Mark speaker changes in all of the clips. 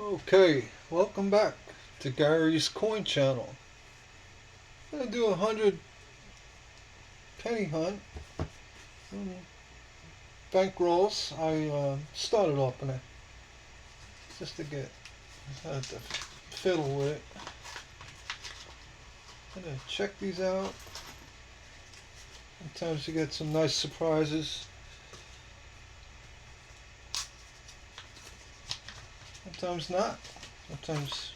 Speaker 1: Okay, welcome back to Gary's Coin Channel. I'm gonna do 100 penny hunt. Bank rolls. I started off it just to get had to fiddle with it. I'm gonna check these out. Sometimes you get some nice surprises. Sometimes not. Sometimes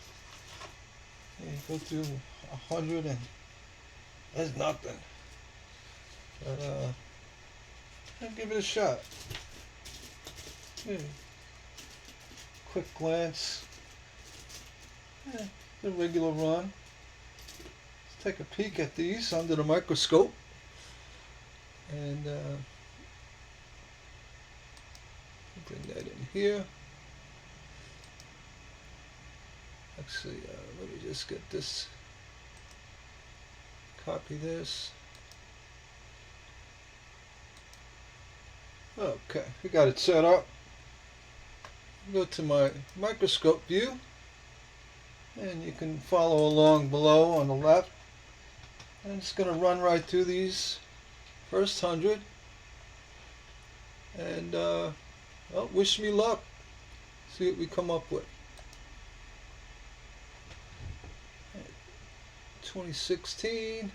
Speaker 1: you go through 100 and there's nothing. But I'll give it a shot. Yeah. Quick glance. The regular run. Let's take a peek at these under the microscope. And bring that in here. Actually, let me just get this. Copy this. Okay, we got it set up. Go to my microscope view, and you can follow along below on the left. I'm just going to run right through these first 100, and well, wish me luck. See what we come up with. 2016.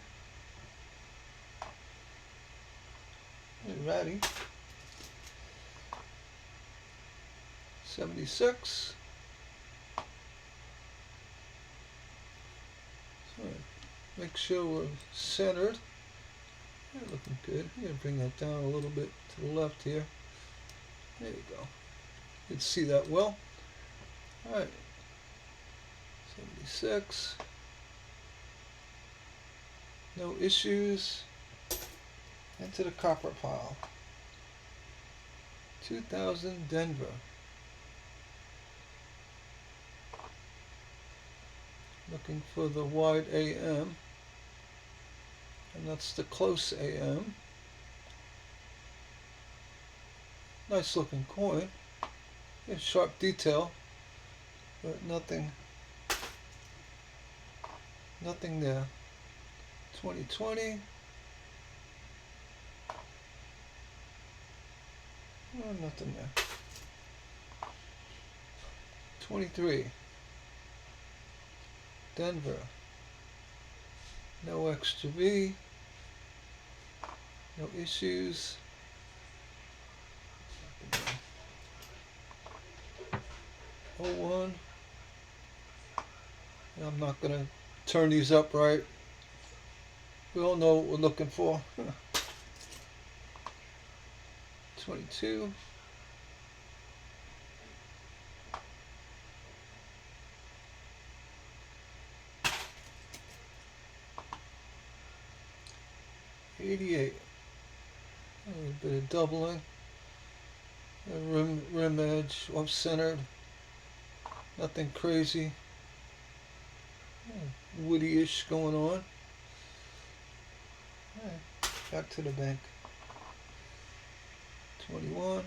Speaker 1: Ready. 76. So make sure we're centered. Yeah, looking good. I'm going to bring that down a little bit to the left here. There you go. You can see that well. Alright. 76. No issues. Into the copper pile. 2000 Denver. Looking for the wide AM. And that's the close AM. Nice looking coin. Yeah, sharp detail. But nothing there. 2020. Oh, nothing there. 23. Denver. No extra V. No issues. Oh, 01. I'm not going to turn these up right. We all know what we're looking for. 22. $88. A little bit of doubling. Rim edge off centered. Nothing crazy. Woody-ish going on. Alright, back to the bank. 21.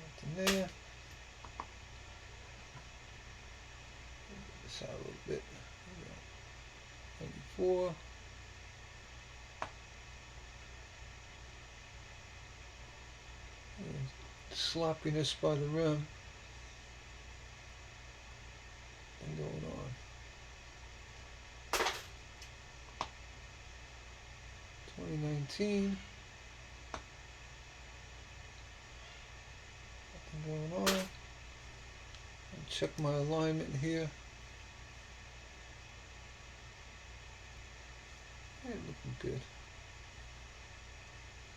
Speaker 1: Nothing there. This out a little bit. 94. Sloppiness by the rim. And going on. 2019. Nothing going on. I'll check my alignment here. Yeah, looking good.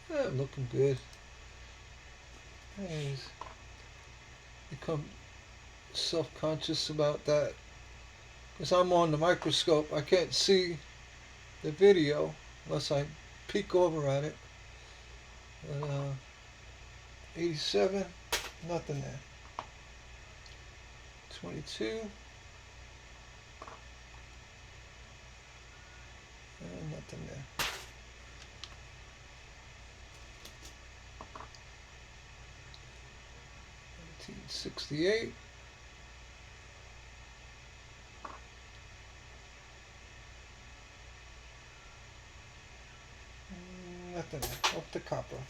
Speaker 1: Yeah, looking good. Anyways, become self-conscious about that because I'm on the microscope. I can't see the video unless I peek over at it. But, 87, nothing there. 22, nothing there. 1968. Nothing off the copper.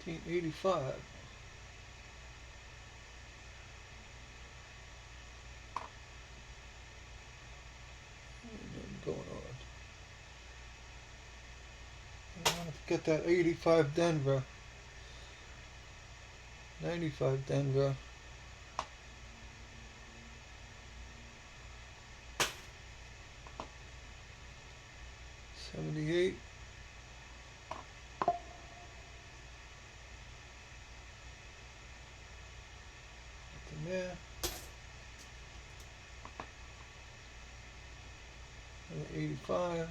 Speaker 1: 1985. Nothing going on. I want to get that 85 Denver. 95 Denver. '78. Nothing there. 85.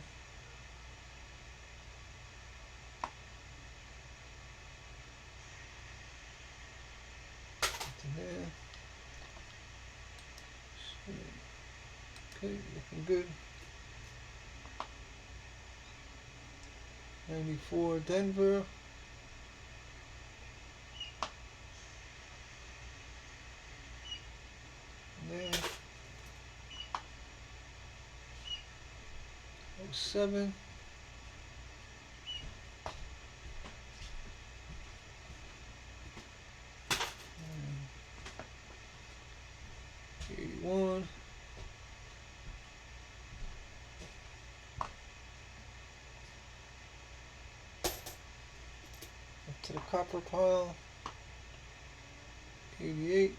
Speaker 1: Nothing there. Okay, looking good. 94 Denver. There. 07. And 81. Up to the copper pile. 88.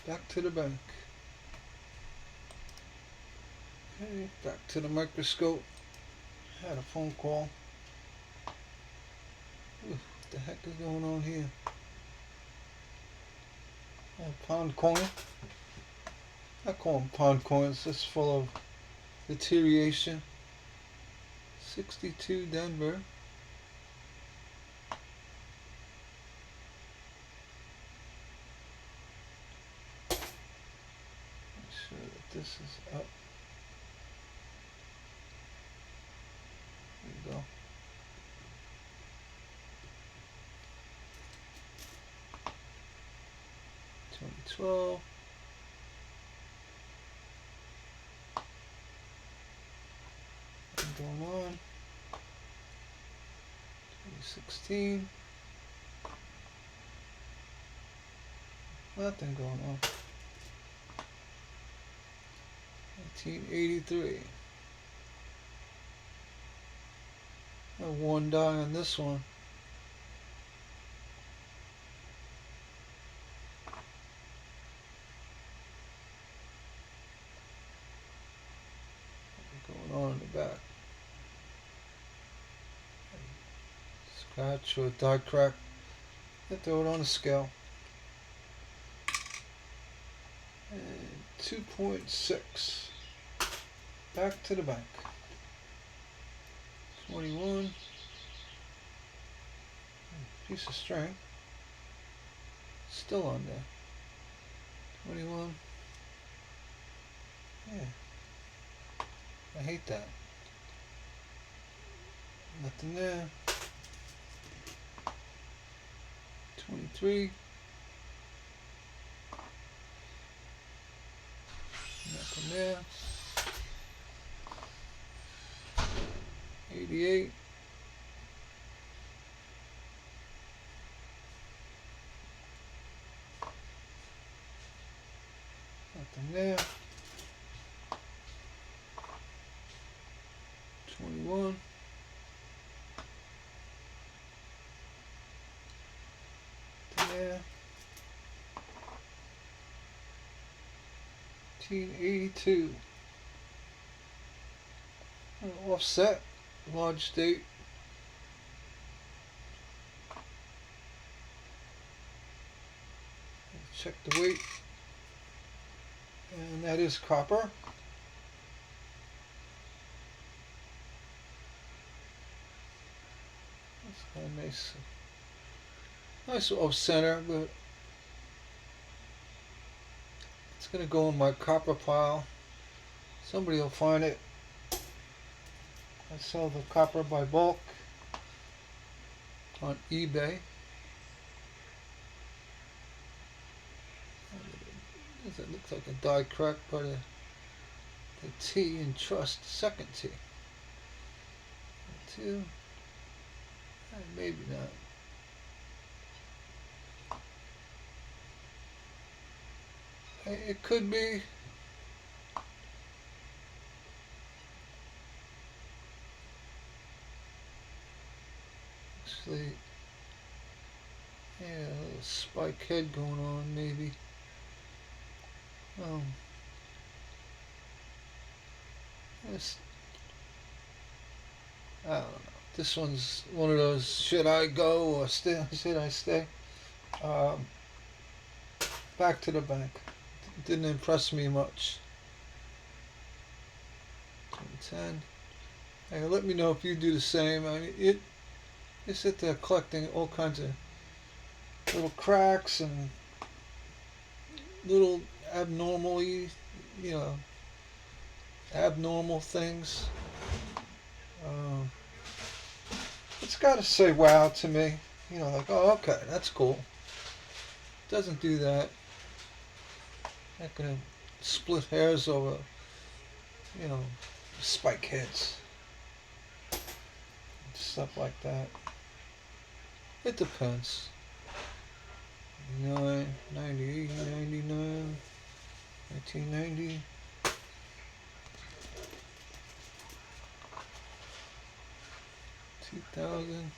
Speaker 1: Back to the bank. Okay, back to the microscope. Had a phone call. Ooh, what the heck is going on here? Pound coin. I call them pound coins. This is full of deterioration. 62 Denver. Make sure that this is up. There you go. '12. Going on. 2016. Nothing going on. 1983. One die on this one. Going on in the back. Scratch or die crack. I throw it on a scale. And 2.6. Back to the bank. 21. Piece of string. Still on there. 21. Yeah. I hate that. Nothing there. 23. Nothing there. 88. Nothing there. 21. Nothing there. 1982. Offset. Large date. Check the weight. And that is copper. That's kind of nice. Nice off center, but it's going to go in my copper pile. Somebody will find it I sell the copper by bulk on eBay. It looks like a die crack by the T in trust, second T. Two, maybe not. It could be. Actually, yeah, a little spike head going on, maybe. This, I don't know. This one's one of those, should I go or should I stay? Um, Back to the bank. Didn't impress me much. 10. Hey, let me know if you do the same. I mean, you sit there collecting all kinds of little cracks and little abnormally, you know, abnormal things. It's got to say wow to me. You know, like, oh, okay, that's cool. Doesn't do that. Not gonna split hairs over, you know, spike heads. Stuff like that. It depends. 98, 99, 1990. $2,000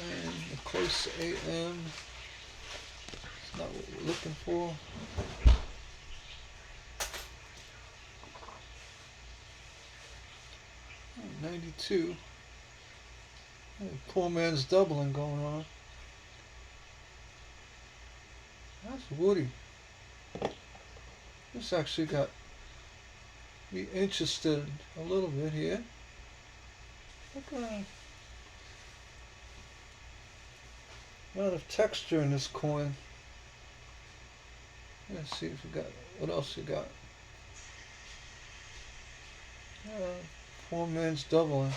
Speaker 1: and the close AM. It's not what we're looking for. Oh, 92. Poor man's doubling going on. That's woody. This actually got me interested a little bit here. Look at that. A lot of texture in this coin. Let's see if we got what else we got. Poor man's doubling.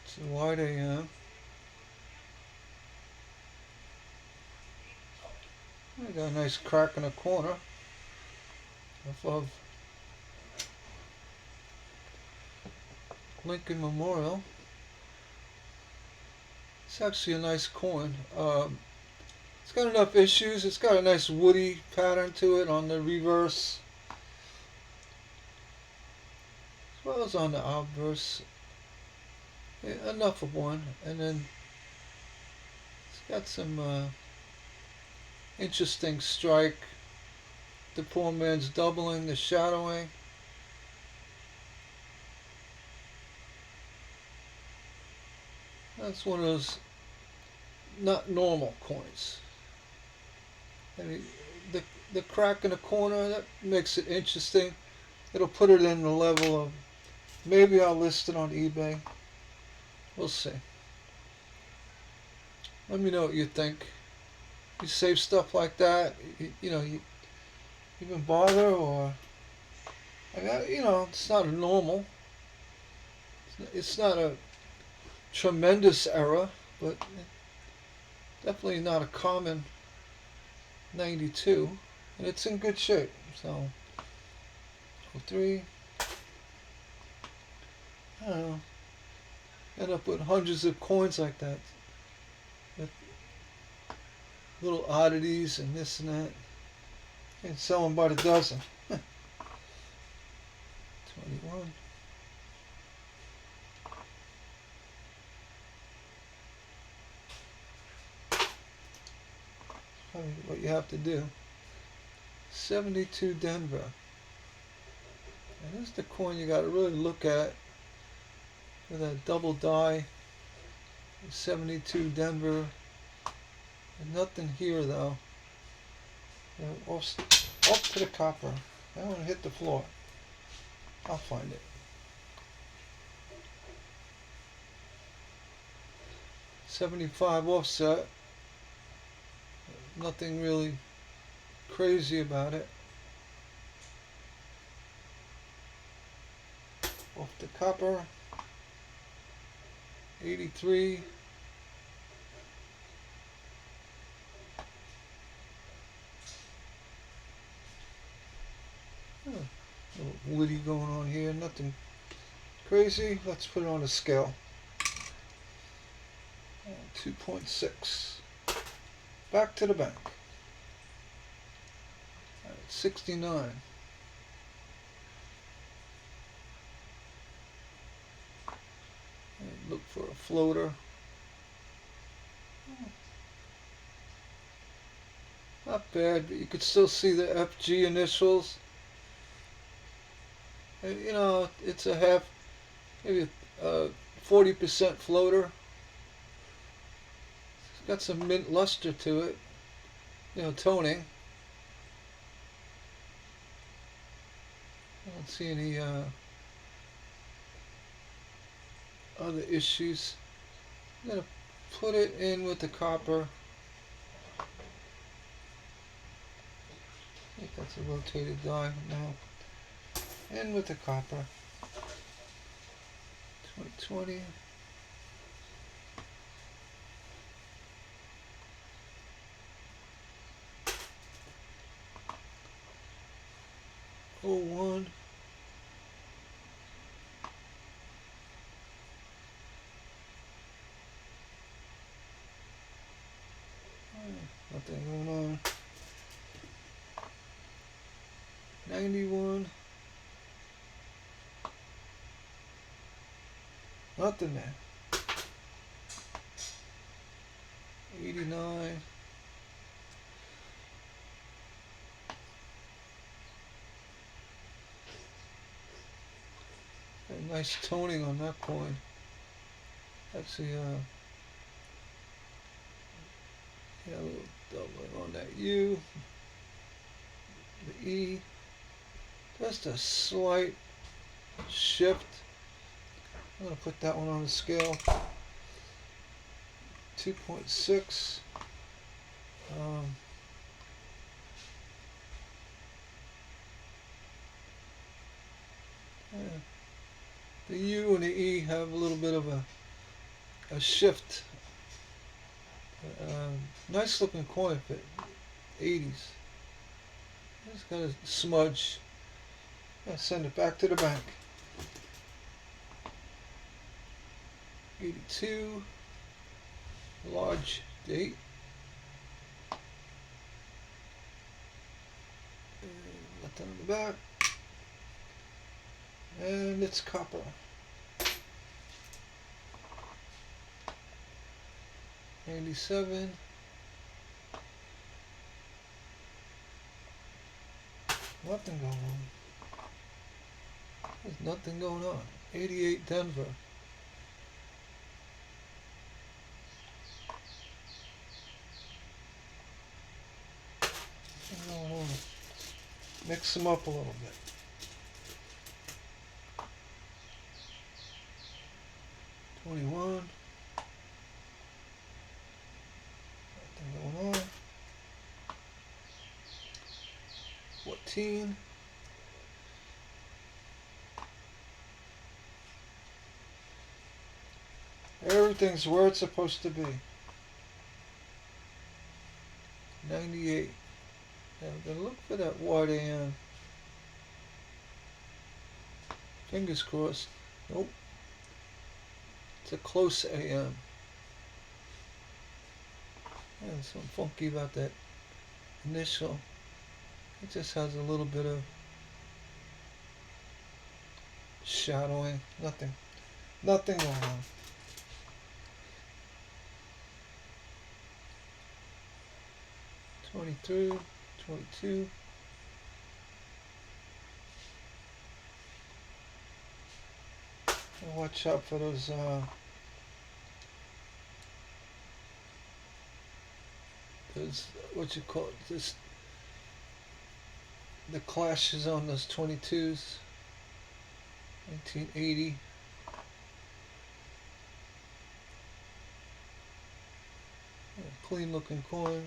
Speaker 1: It's a wide AM. I got a nice crack in the corner of Lincoln Memorial. It's actually a nice coin. It's got enough issues. It's got a nice woody pattern to it on the reverse, as well as on the obverse. Yeah, enough of one. And then it's got some interesting strike. The poor man's doubling, the shadowing. That's one of those not normal coins. I mean, the crack in the corner, that makes it interesting. It'll put it in the level of, maybe I'll list it on eBay. We'll see. Let me know what you think. You save stuff like that, you even bother, or I mean, it's not a normal. It's not a tremendous error, but definitely not a common 92, and it's in good shape. So 03. I don't know. End up with hundreds of coins like that, with little oddities and this and that, and sell them by the dozen. 21. Probably what you have to do. 72 Denver. And this is the coin you got to really look at with that double die. 72 Denver. And nothing here though. Off to the copper. I don't want to hit the floor. I'll find it. 75 offset. Nothing really crazy about it. Off the copper. 83. A little woody going on here, nothing crazy. Let's put it on a scale. 2.6. Back to the bank. 69. And look for a floater. Not bad, but you could still see the FG initials. And, you know, it's a half, maybe a 40% floater. It's got some mint luster to it, you know, toning. I don't see any other issues. I'm going to put it in with the copper. I think that's a rotated die now. In with the copper. 2020. Oh, one. Nothing going on. 91. Nothing there. 89. A nice toning on that coin. Actually, yeah, a little doubling on that U. The E. Just a slight shift. I'm going to put that one on the scale. 2.6. Yeah. The U and the E have a little bit of a shift. Nice looking coin for 80s. Just got a smudge. I'll send it back to the bank. 82. Large date. And nothing on the back. And it's copper. 97. Nothing going on. There's nothing going on. 88 Denver. Nothing going on. Mix them up a little bit. 21. Nothing going on. 14. Everything's where it's supposed to be. 98. Now I'm gonna look for that wide AM. Fingers crossed. Nope. It's a close AM. Yeah, something funky about that initial. It just has a little bit of shadowing. Nothing going on. $22. Watch out for those what you call it, this, the clashes on those 22s. 1980. Clean looking coin.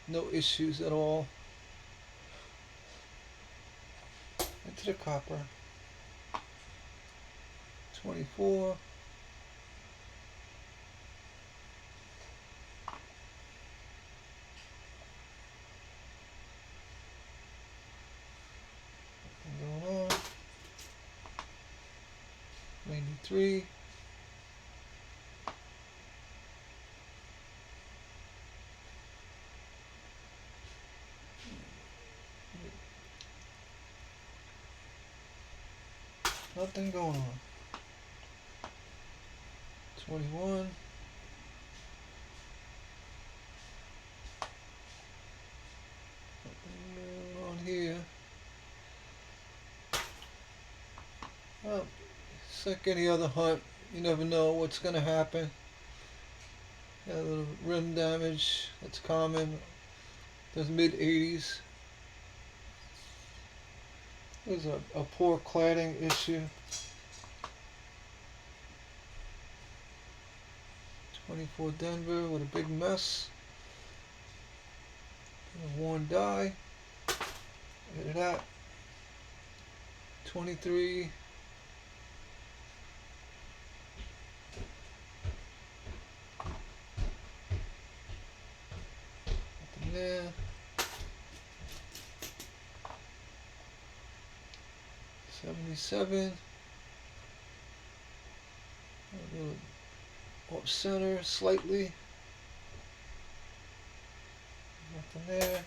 Speaker 1: No issues at all. to the copper. 24. Nothing going on. 93. Nothing going on. 21. Nothing going on here. Well, it's like any other hunt. You never know what's going to happen. Got a little rim damage. That's common. Those mid-80s. There's a poor cladding issue. 24 Denver with a big mess. A worn die. Look at that. 23. Nothing there. 77. A little off center slightly. Nothing there.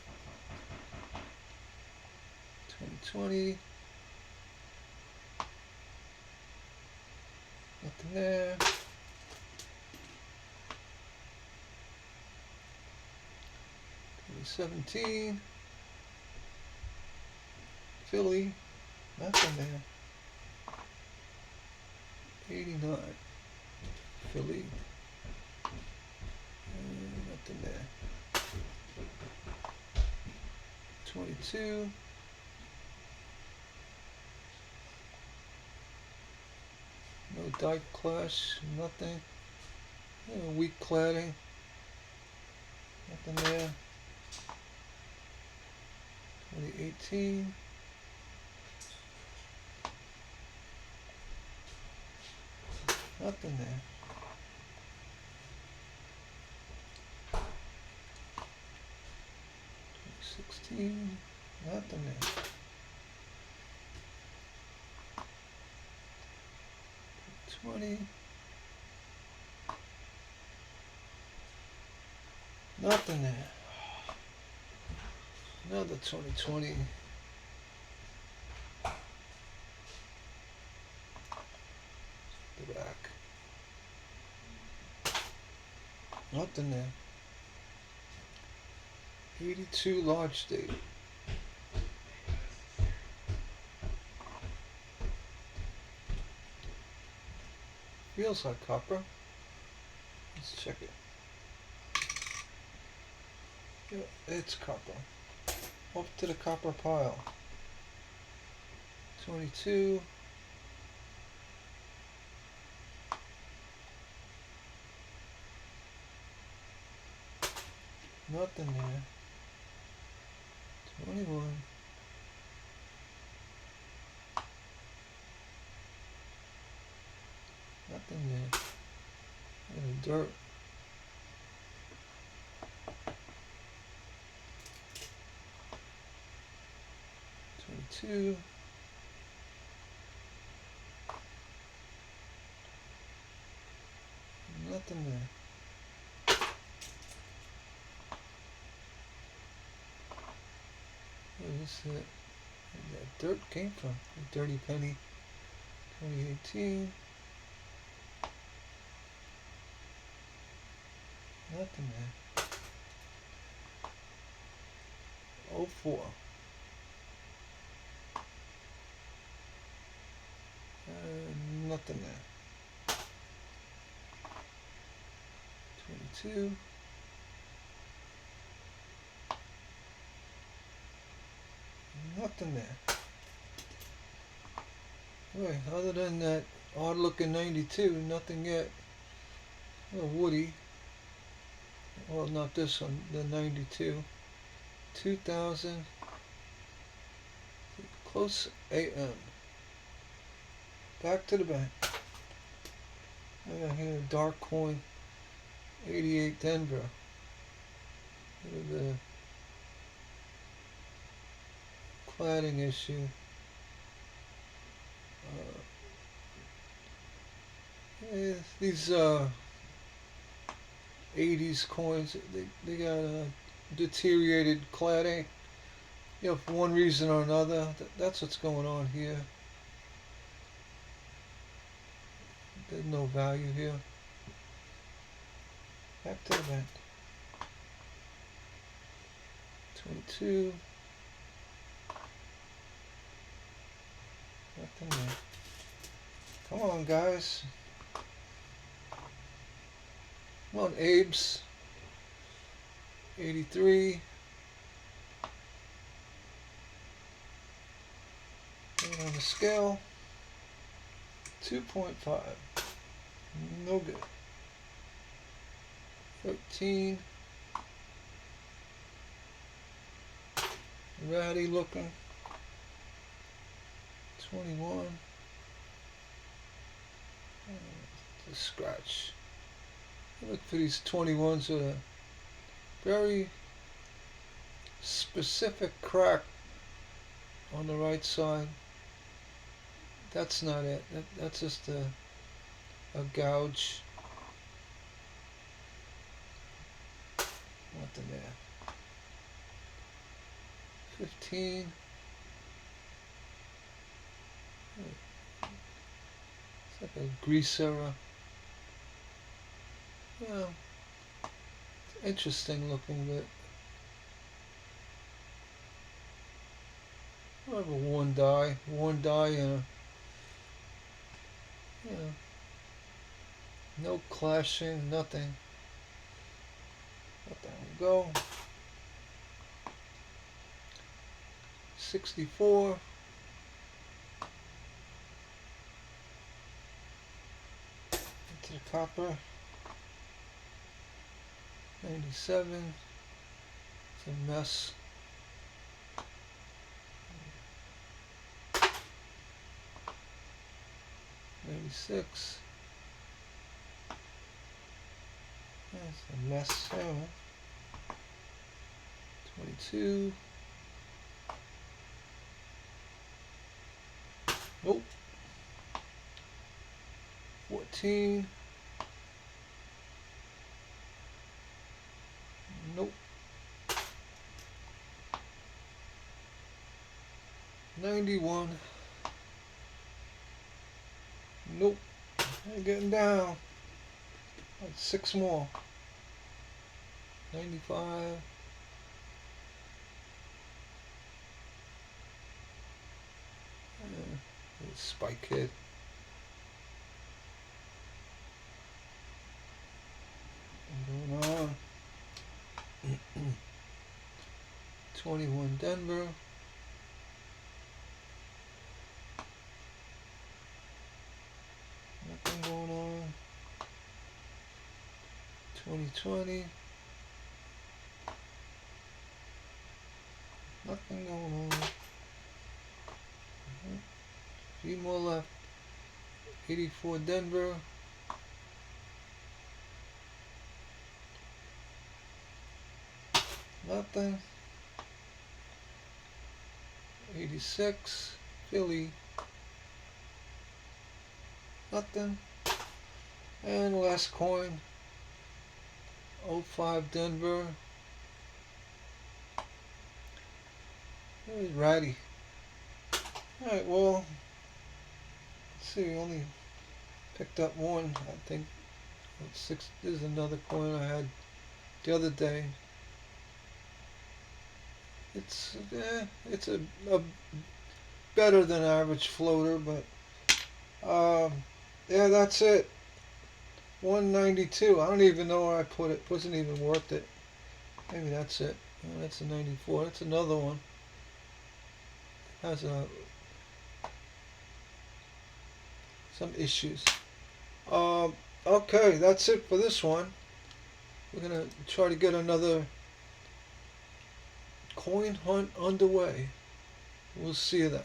Speaker 1: 2020. Nothing there. 2017. Philly. Nothing there. 89. Philly. Nothing there. 22. No dike clash. Nothing. Weak cladding. Nothing there. 2018. Nothing there. 2016. Nothing there. 20. Nothing there. Another 2020. The back. Nothing there. 82 large date. Feels like copper. Let's check it. Yeah, it's copper. Up to the copper pile. 22. Nothing there. 21. Nothing there. And dirt. 22. Nothing there. Where is that dirt came from? A dirty penny. 2018. Nothing there. 04. Nothing there. 22. Nothing there. Anyway, other than that odd looking 92, nothing yet. A woody. Well, not this one, the 92. 2000. Close AM. Back to the bank. I got here a dark coin. 88 Denver. Look at the cladding issue. These 80s coins, they got deteriorated cladding. You know, for one reason or another. That's what's going on here. There's no value here. Back to the bank. 22. Nothing there. Come on, guys. Come on, Abe's. 83. And on the scale, 2.5. No good. 13. Ratty looking. 21. The scratch. Look for these 21s with a very specific crack on the right side. That's not it. That's just a gouge. Nothing there. 15. It's like a grease error. Well, it's interesting looking, but I have a worn die and a, you know, no clashing, nothing. Let that one go. 64. Into the copper. 97. It's a mess. 96. That's a mess. Anyway. 22. Nope. 14. Nope. 91. Nope. Ain't getting down. Like 6 more. 95. Spike hit. Going on. 21 Denver. Nothing going on. 2020. Nothing going on. Few more left. 84 Denver. Nothing. 86 Philly. Nothing. And last coin. 05 Denver. There's Ratty. Alright, well, let's see, we only picked up one, I think. 6. This is another coin I had the other day. It's a better than average floater, but yeah, that's it. 192. I don't even know where I put it. Wasn't even worth it. Maybe that's it. Oh, that's a 94. That's another one. Has some issues. Okay, that's it for this one. We're gonna try to get another coin hunt underway. We'll see you then.